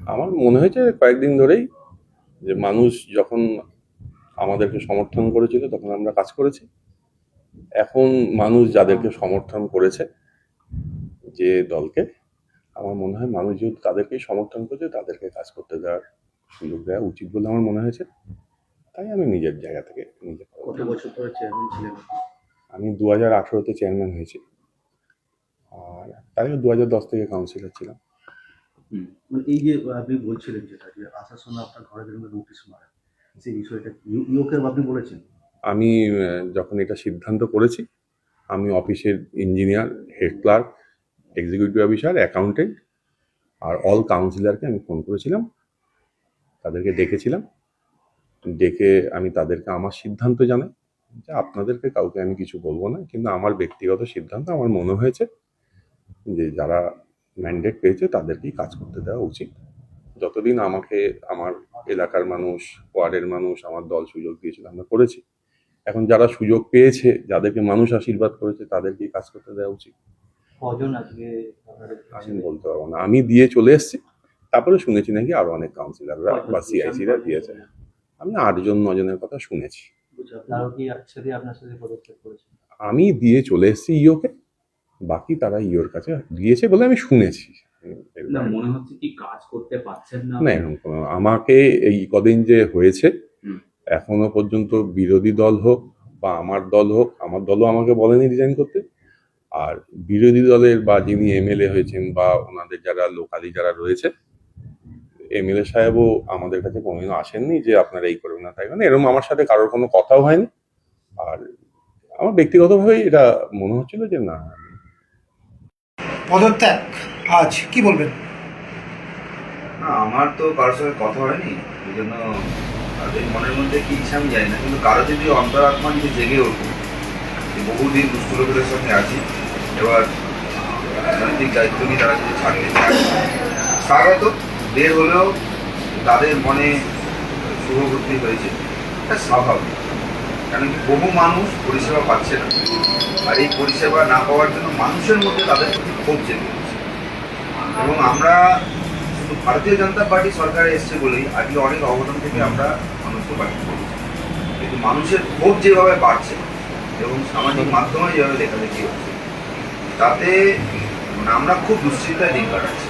আমার মনে হয়েছে কয়েকদিন ধরেই যে মানুষ যখন আমাদেরকে সমর্থন করেছিল তখন আমরা কাজ করেছি। এখন মানুষ যাদেরকে সমর্থন করেছে, যে দলকে, আমার মনে হয় মানুষ যেহেতু তাদেরকেই সমর্থন করেছে তাদেরকে কাজ করতে দেওয়ার সুযোগ দেওয়া উচিত বলে আমার মনে হয়েছে। তাই আমি নিজের জায়গা থেকে নিজে কত বছর ধরে চেয়ারম্যান ছিলেন? আমি 2018-তে চেয়ারম্যান হয়েছি, আর তার আগে 2010 থেকে কাউন্সিলর ছিলাম। মানে এই যে আপনি বলছিলেন যেটা যে আসার সময় আপনার ঘরে বেরোনো নোটিশ মারা, সেই বিষয়টা ইউকে আপনি বলেছেন? আমি যখন এটা সিদ্ধান্ত করেছি, আমি অফিসের engineer, head clerk, executive officer, accountant আর অল কাউন্সিলরকে আমি ফোন করেছিলাম, তাদেরকে ডেকেছিলাম। ডেকে আমি তাদেরকে আমার সিদ্ধান্ত জানাই যে আপনাদেরকে কাউকে আমি কিছু বলবো না, কিন্তু আমার ব্যক্তিগত সিদ্ধান্ত আমার মনে হয়েছে যে যারা ম্যান্ডেট পেয়েছে তাদেরকেই কাজ করতে দেওয়া উচিত। যতদিন আমাকে আমার এলাকার মানুষ, ওয়ার্ডের মানুষ, আমার দল সুযোগ দিয়েছিল আমরা করেছি। এখন যারা সুযোগ পেয়েছে, যাদেরকে মানুষ আশীর্বাদ করেছে, তাদেরকেই কাজ করতে দেওয়া উচিত। কজন আজকে আমি বলতে পারবো না, আমি দিয়ে চলে এসেছি। তারপরে শুনেছি নাকি আরো অনেক কাউন্সিলররা বা সিআইসিরা দিয়েছে। আমি 8-9 জনের কথা শুনেছি। তারাও কি একসাথে আপনার সাথে পদক্ষেপ করেছে? আমি দিয়ে চলে এসেছি ইওকে, বাকি তারা ইওর কাছে দিয়েছে বলে আমি শুনেছি। না, মনে হচ্ছে কি কাজ করতে পারছেন না? না, এরকম কোনো, আমাকে এই কদিন যে হয়েছে এখনো পর্যন্ত বিরোধী দল হোক বা আমার দল হোক, আমার দলও আমাকে বলেনি রিজাইন করতে, আর বিরোধী দলের বা যিনি এমএলএ হয়েছেন বা ওনাদের যারা লোকালি যারা রয়েছে, এমএলএ সাহেবও আমাদের কাছে কোনোদিনও আসেননি যে আপনারা এই করবেন না তাই না, এরকম আমার সাথে কারোর কোনো কথাও হয়নি। আর আমার ব্যক্তিগতভাবে এটা মনে হচ্ছিল যে না। পদত্যাগ আজ কি বলবেন? না, আমার তো কারোর সঙ্গে কথা হয়নি, এই জন্য তাদের মনের মধ্যে কি ইচ্ছা আমি জানি না, কিন্তু কারো যদি অন্তরাত্মা যদি জেগে ওঠে যে বহুদিন দুষ্ট লোকেদের সঙ্গে আছি, এবার রাজনৈতিক দায়িত্ব নিয়ে তারা যদি ছাড়তে চায়, স্বাগত। বের হলেও তাদের মনে শুভবুদ্ধি হয়েছে, এটা স্বাভাবিক। কারণ কি বহু মানুষ পরিষেবা পাচ্ছে না, আর এই পরিষেবা না পাওয়ার জন্য মানুষের মধ্যে তাদের প্রতি ক্ষোভ জেগে উঠছে। এবং আমরা শুধু ভারতীয় জনতা পার্টি সরকারে এসছে বলেই আজকে অনেক অঘটন থেকে আমরা মানুষকে বাঁচিয়ে করছি, কিন্তু মানুষের ক্ষোভ যেভাবে বাড়ছে এবং সামাজিক মাধ্যমে যেভাবে লেখালেখি হচ্ছে, তাতে আমরা খুব দুশ্চিন্তায় দিন কাটাচ্ছি।